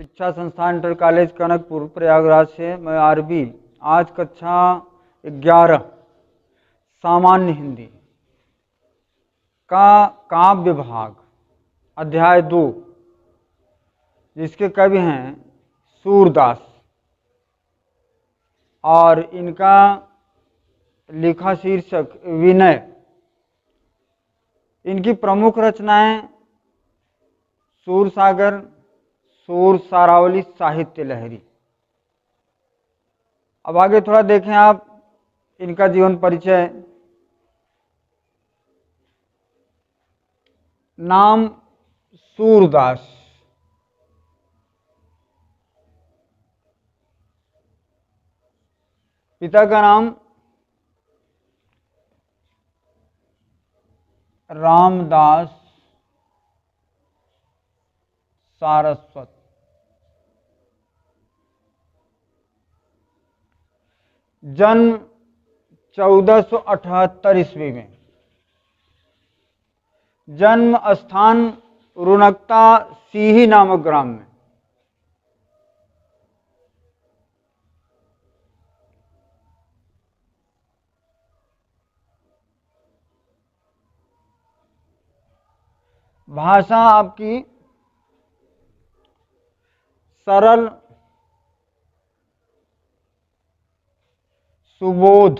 शिक्षा संस्थान inter college Kanakpur Prayagraj से मैं आरबी। आज कक्षा 11 सामान्य हिंदी का काव्य भाग अध्याय 2, जिसके कवि हैं सूरदास और इनका लिखा शीर्षक विनय। इनकी प्रमुख रचनाएं सूरसागर, सूर सारावली, साहित्य लहरी। अब आगे थोड़ा देखें आप इनका जीवन परिचय। नाम सूरदास, पिता का नाम रामदास सारस्वत, जन्म 1478 ईस्वी में, जन्म स्थान रुनकता सीही नामक ग्राम में। भाषा आपकी सरल, सुबोध,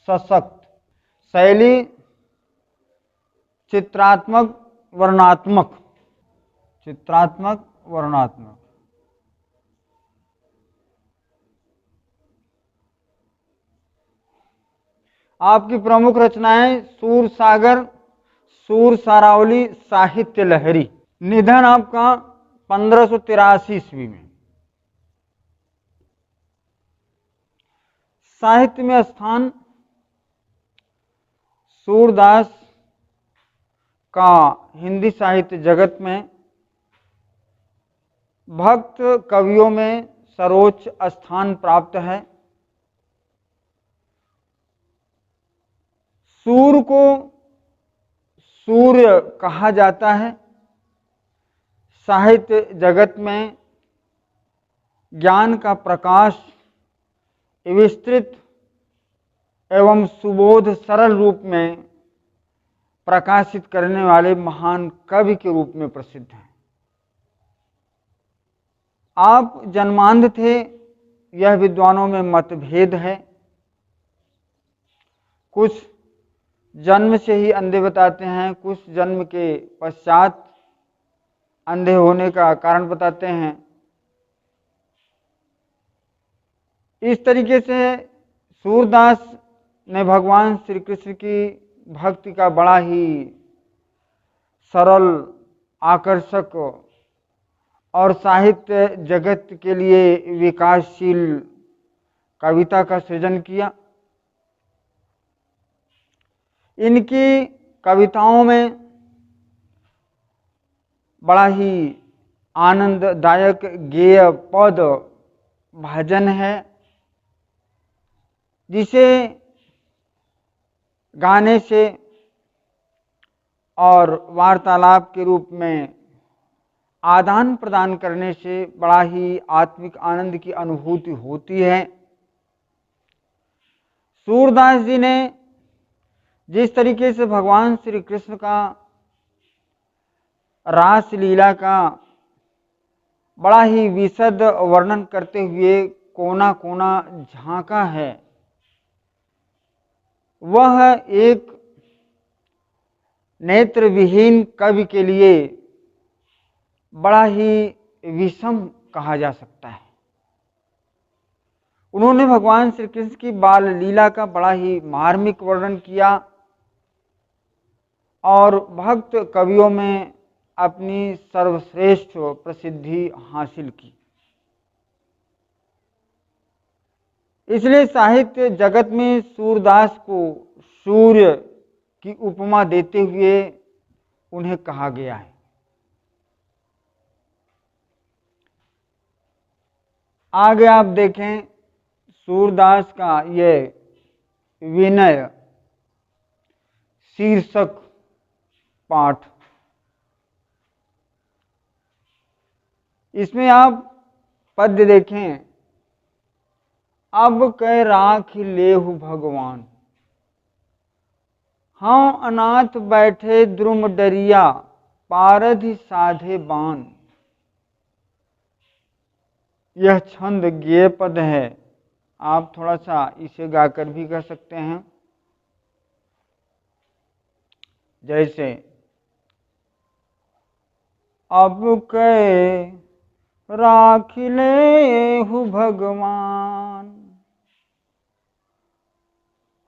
सशक्त। शैली चित्रात्मक वर्णात्मक, चित्रात्मक वर्णात्मक। आपकी प्रमुख रचनाएं सूरसागर, सूर सारावली, साहित्य लहरी। निधन आपका 1583 ईस्वी में। साहित्य में स्थान सूरदास का हिंदी साहित्य जगत में भक्त कवियों में सर्वोच्च स्थान प्राप्त है। सूर को सूर्य कहा जाता है। साहित्य जगत में ज्ञान का प्रकाश विस्तृत एवं सुबोध सरल रूप में प्रकाशित करने वाले महान कवि के रूप में प्रसिद्ध हैं। आप जन्मांध थे, यह विद्वानों में मतभेद है। कुछ जन्म से ही अंधे बताते हैं, कुछ जन्म के पश्चात अंधे होने का कारण बताते हैं। इस तरीके से सूरदास ने भगवान श्री कृष्ण की भक्ति का बड़ा ही सरल, आकर्षक और साहित्य जगत के लिए विकासशील कविता का सृजन किया। इनकी कविताओं में बड़ा ही आनंददायक गेय पद भजन है, जिसे गाने से और वार्तालाप के रूप में आदान प्रदान करने से बड़ा ही आत्मिक आनंद की अनुभूति होती है। सूरदास जी ने जिस तरीके से भगवान श्री कृष्ण का रास लीला का बड़ा ही विशद वर्णन करते हुए कोना कोना झांका है, वह एक नेत्र विहीन कवि के लिए बड़ा ही विषम कहा जा सकता है। उन्होंने भगवान श्री कृष्ण की बाल लीला का बड़ा ही मार्मिक वर्णन किया और भक्त कवियों में अपनी सर्वश्रेष्ठ प्रसिद्धि हासिल की। इसलिए साहित्य जगत में सूरदास को सूर्य की उपमा देते हुए उन्हें कहा गया है। आगे आप देखें सूरदास का यह विनय शीर्षक पाठ। इसमें आप पद्य देखें, अब कै राख लेहु भगवान, हाँ अनाथ बैठे द्रुम डरिया, पारधि साधे बान। यह छंद गेय पद है, आप थोड़ा सा इसे गाकर भी कर सकते हैं। जैसे अब कै राख लेहु भगवान,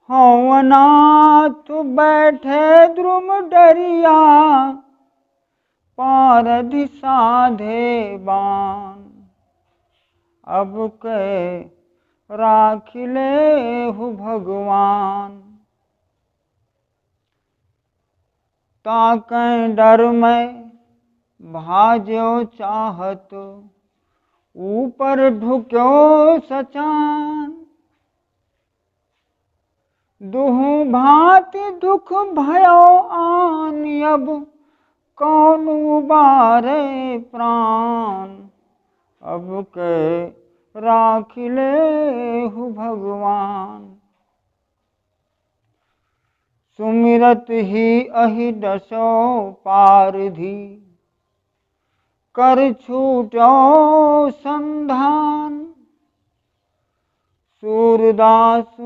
हाँ अनाथ बैठे द्रुम डरिया, पारधि साधे बान। अब कै राख लेहु भगवान, ताकै डर में भाज्यो चाहत, ऊपर ढुक्यो सचान। दुहु भांति दुख भयो आन, अब कौन उबारे प्राण। अब कै राख लेहु भगवान, सुमिरत ही अहि डसो पारधी, कर छूटो संधान। सूरदास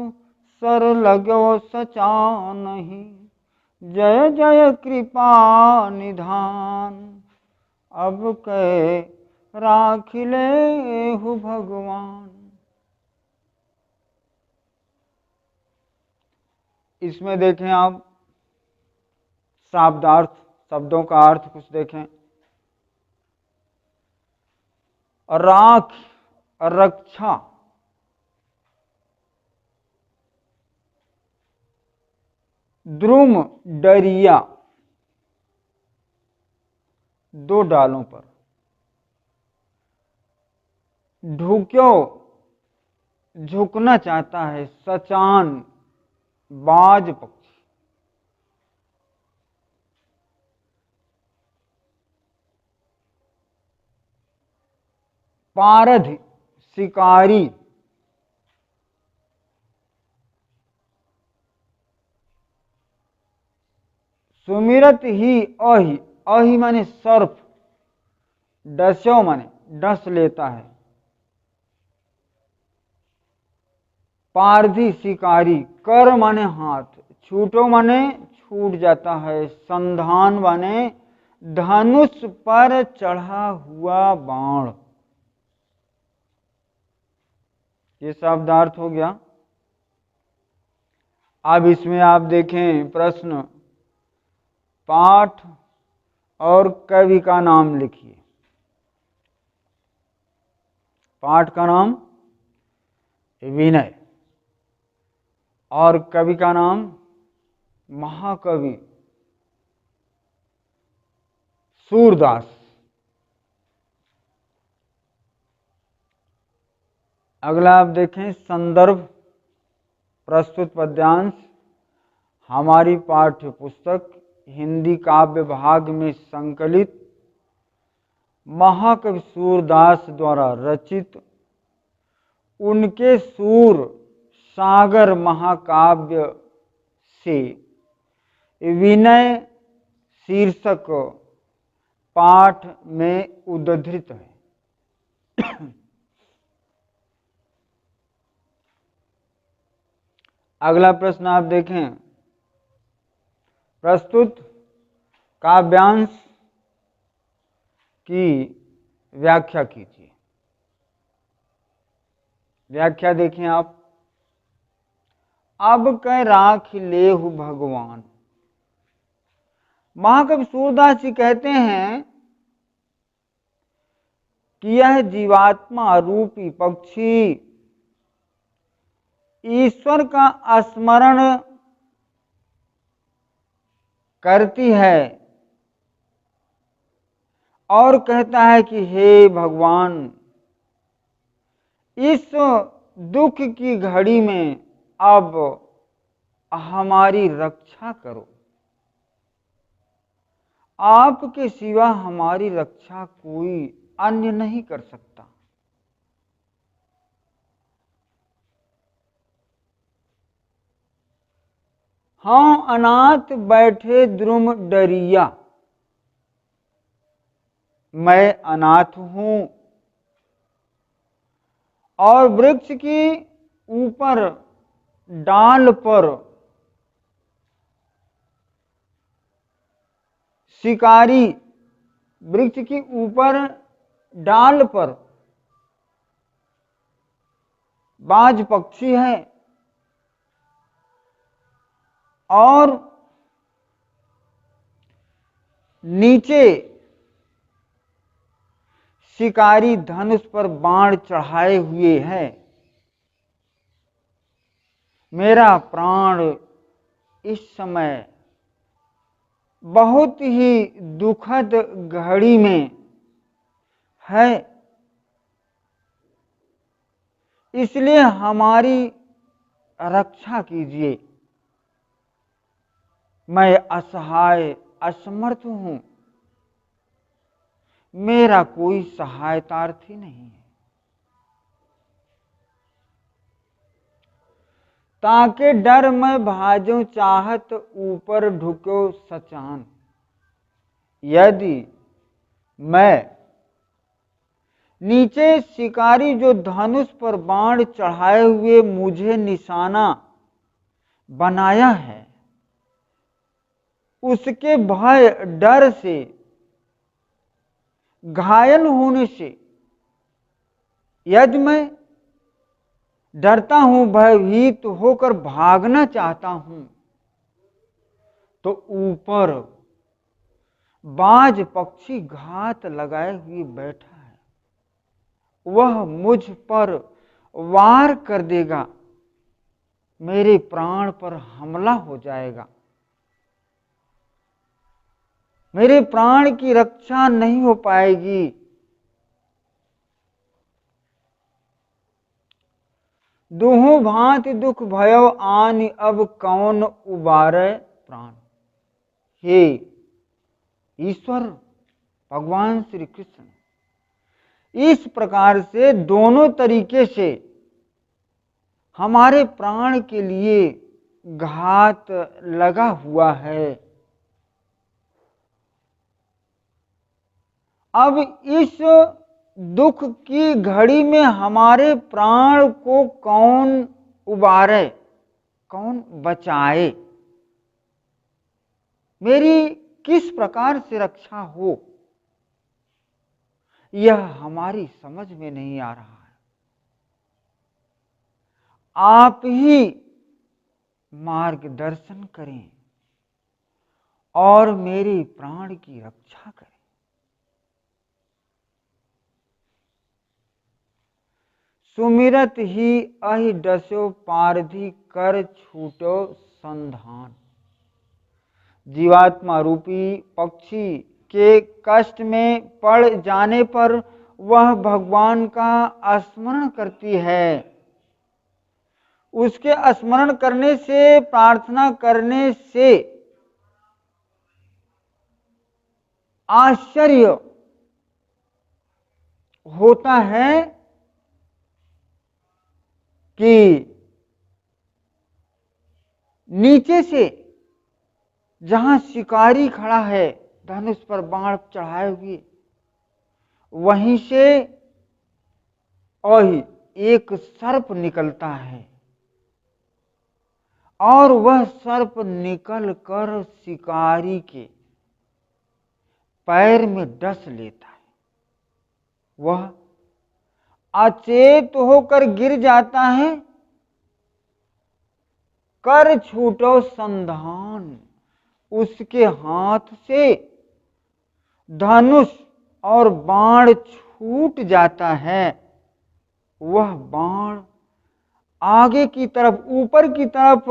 सर लगो सचानहि, जय जय कृपा निधान। अब कै राख लेहु भगवान। इसमें देखें आप शाब्दार्थ, शब्दों का अर्थ कुछ देखें। राख, रक्षा, द्रुम, डरिया, दो डालों पर। ढुक्यो, झुकना चाहता है। सचान, बाज पक्षी। पारधि, शिकारी। सुमिरत ही अहि, अहि माने सर्प, डस्यो माने डस लेता है। पारधी, शिकारी। कर माने हाथ, छूटो माने छूट जाता है। संधान माने धनुष पर चढ़ा हुआ बाण। ये शब्दार्थ हो गया। अब इसमें आप देखें प्रश्न, पाठ और कवि का नाम लिखिए। पाठ का नाम विनय और कवि का नाम महाकवि सूरदास। अगला आप देखें संदर्भ, प्रस्तुत पद्यांश हमारी पाठ्य पुस्तक हिंदी काव्य भाग में संकलित महाकवि सूरदास द्वारा रचित उनके सूर सागर महाकाव्य से विनय शीर्षक पाठ में उद्धृत है। अगला प्रश्न आप देखें, प्रस्तुत काव्यांश की व्याख्या कीजिए। व्याख्या देखें आप, अब कै राख लेहु भगवान। महाकवि सूरदास जी कहते हैं कि यह जीवात्मा रूपी पक्षी ईश्वर का स्मरण करती है और कहता है कि हे भगवान, इस दुख की घड़ी में अब हमारी रक्षा करो। आपके सिवा हमारी रक्षा कोई अन्य नहीं कर सकता। हाँ अनाथ बैठे द्रुम डरिया, मैं अनाथ हूं और वृक्ष की ऊपर डाल पर शिकारी, वृक्ष की ऊपर डाल पर बाज पक्षी है और नीचे शिकारी धनुष पर बाण चढ़ाए हुए है। मेरा प्राण इस समय बहुत ही दुखद घड़ी में है, इसलिए हमारी रक्षा कीजिए। मैं असहाय असमर्थ हूं, मेरा कोई सहायतार्थी नहीं है। ताके डर मैं भाजो चाहत ऊपर ढुको सचान, यदि मैं नीचे शिकारी जो धनुष पर बाण चढ़ाए हुए मुझे निशाना बनाया है, उसके भय डर से घायल होने से, यदि मैं डरता हूं, भयभीत होकर भागना चाहता हूं, तो ऊपर बाज पक्षी घात लगाए हुए बैठा है, वह मुझ पर वार कर देगा, मेरे प्राण पर हमला हो जाएगा, मेरे प्राण की रक्षा नहीं हो पाएगी। दुहु भांति दुख भयो आनि, अब कौन उबारे प्राण। हे ईश्वर भगवान श्री कृष्ण, इस प्रकार से दोनों तरीके से हमारे प्राण के लिए घात लगा हुआ है। अब इस दुख की घड़ी में हमारे प्राण को कौन उबारे, कौन बचाए, मेरी किस प्रकार से रक्षा हो, यह हमारी समझ में नहीं आ रहा है। आप ही मार्गदर्शन करें और मेरे प्राण की रक्षा करें। सुमिरत ही अहि डस्यो पारधि, कर छूटो संधान। जीवात्मा रूपी पक्षी के कष्ट में पड़ जाने पर वह भगवान का स्मरण करती है। उसके स्मरण करने से, प्रार्थना करने से आश्चर्य होता है कि नीचे से जहां शिकारी खड़ा है धनुष पर बाण चढ़ाए हुए, वहीं से और एक सर्प निकलता है और वह सर्प निकल कर शिकारी के पैर में डस लेता है। वह अचेत होकर गिर जाता है। कर छूटो संधान, उसके हाथ से धनुष और बाण छूट जाता है। वह बाण आगे की तरफ, ऊपर की तरफ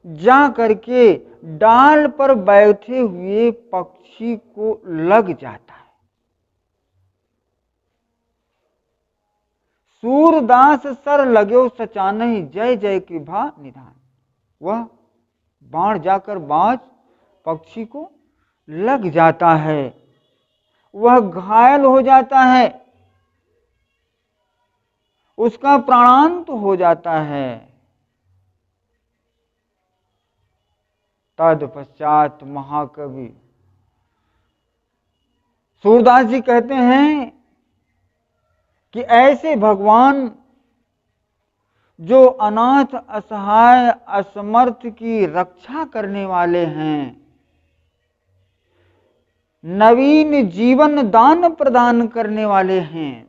जा करके डाल पर बैठे हुए पक्षी को लग जाता है। सूरदास सर लगो सचानहि, जय जय कृपा निधान। वह बाण जाकर बाज पक्षी को लग जाता है वह घायल हो जाता है, उसका प्राणांत हो जाता है। तत्पश्चात महाकवि सूरदास जी कहते हैं कि ऐसे भगवान जो अनाथ, असहाय, असमर्थ की रक्षा करने वाले हैं, नवीन जीवन दान प्रदान करने वाले हैं,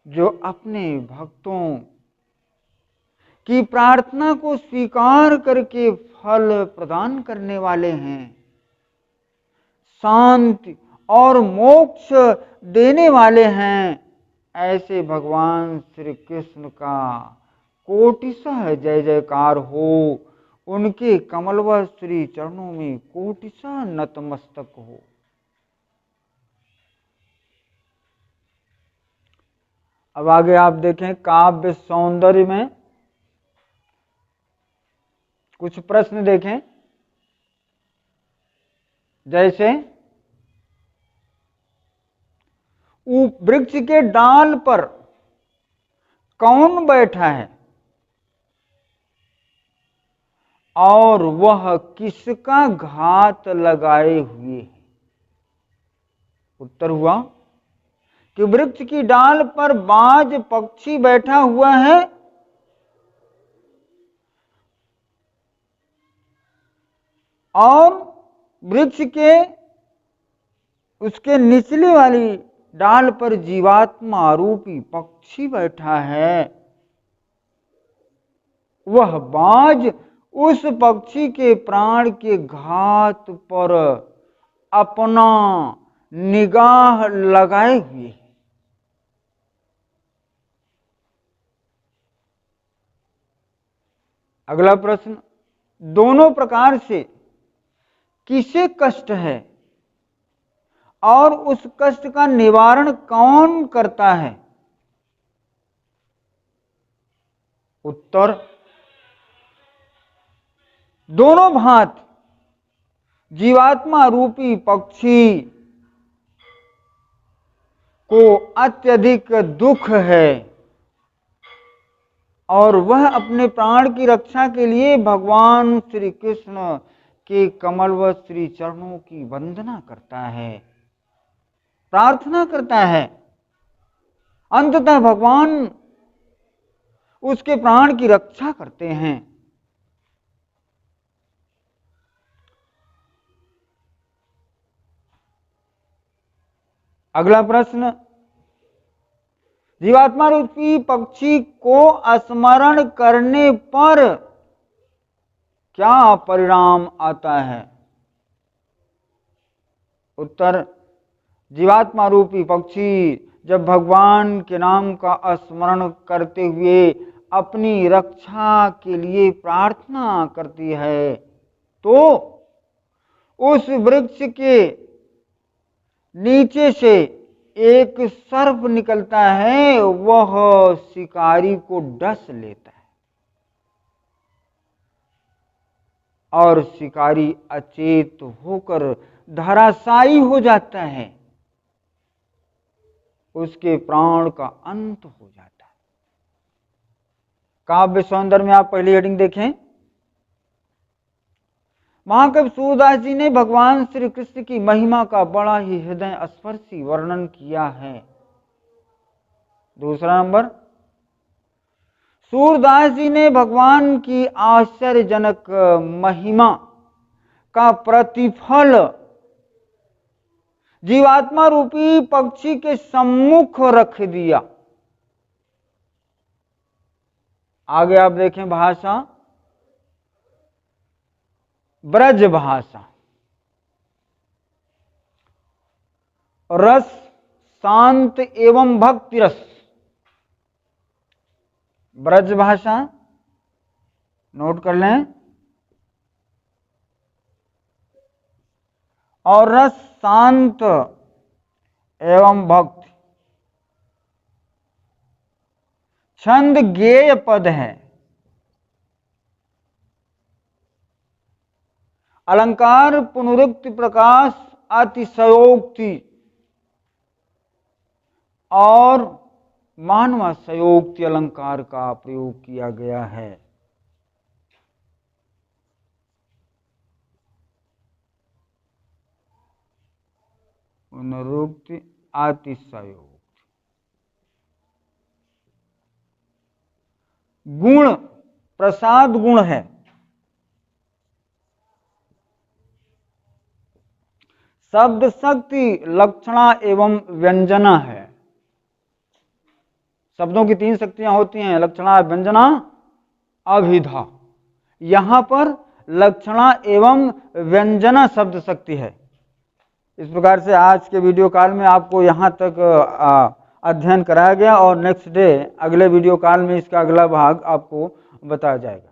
जो अपने भक्तों की प्रार्थना को स्वीकार करके फल प्रदान करने वाले हैं, शांति और मोक्ष देने वाले हैं, ऐसे भगवान श्री कृष्ण का कोटिशः जय जयकार हो। उनके कमलवत श्री चरणों में कोटिशः नतमस्तक हो। अब आगे आप देखें, काव्य सौंदर्य में कुछ प्रश्न देखें। जैसे वृक्ष के डाल पर कौन बैठा है और वह किसका घात लगाए हुए है? उत्तर हुआ कि वृक्ष की डाल पर बाज पक्षी बैठा हुआ है और वृक्ष के उसके निचले वाली डाल पर जीवात्मा रूपी पक्षी बैठा है। वह बाज उस पक्षी के प्राण के घात पर अपना निगाह लगाए हुए है। अगला प्रश्न, दोनों प्रकार से किसे कष्ट है और उस कष्ट का निवारण कौन करता है? उत्तर, दोनों भांत जीवात्मा रूपी पक्षी को अत्यधिक दुख है और वह अपने प्राण की रक्षा के लिए भगवान श्री कृष्ण के कमलवत श्री चरणों की वंदना करता है, प्रार्थना करता है। अंततः भगवान उसके प्राण की रक्षा करते हैं। अगला प्रश्न, जीवात्मा रूपी पक्षी को स्मरण करने पर क्या परिणाम आता है? उत्तर, जीवात्मा रूपी पक्षी जब भगवान के नाम का स्मरण करते हुए अपनी रक्षा के लिए प्रार्थना करती है तो उस वृक्ष के नीचे से एक सर्प निकलता है, वह शिकारी को डस लेता है और शिकारी अचेत होकर धराशायी हो जाता है, उसके प्राण का अंत हो जाता है। काव्य सौंदर्य में आप पहली हेडिंग देखें, महाकवि सूरदास जी ने भगवान श्री कृष्ण की महिमा का बड़ा ही हृदय स्पर्शी वर्णन किया है। दूसरा नंबर, सूरदास जी ने भगवान की आश्चर्यजनक महिमा का प्रतिफल जीवात्मा रूपी पक्षी के सम्मुख रख दिया। आगे आप देखें भाषा, ब्रज भाषा, रस शांत एवं भक्ति रस। ब्रज भाषा नोट कर लें, और रस शांत एवं भक्ति। छंद गेय पद है, अलंकार पुनरुक्ति प्रकाश अतिशयोक्ति और मानवाशयोक्ति अलंकार का प्रयोग किया गया है। पुनरुक्ति, अतिशयोक्ति। गुण, प्रसाद गुण है। शब्द शक्ति लक्षणा एवं व्यंजना है। शब्दों की 3 शक्तियां होती हैं, लक्षणा, व्यंजना, अभिधा। यहां पर लक्षणा एवं व्यंजना शब्द शक्ति है। इस प्रकार से आज के वीडियो काल में आपको यहां तक अध्ययन कराया गया और नेक्स्ट डे अगले वीडियो काल में इसका अगला भाग आपको बताया जाएगा।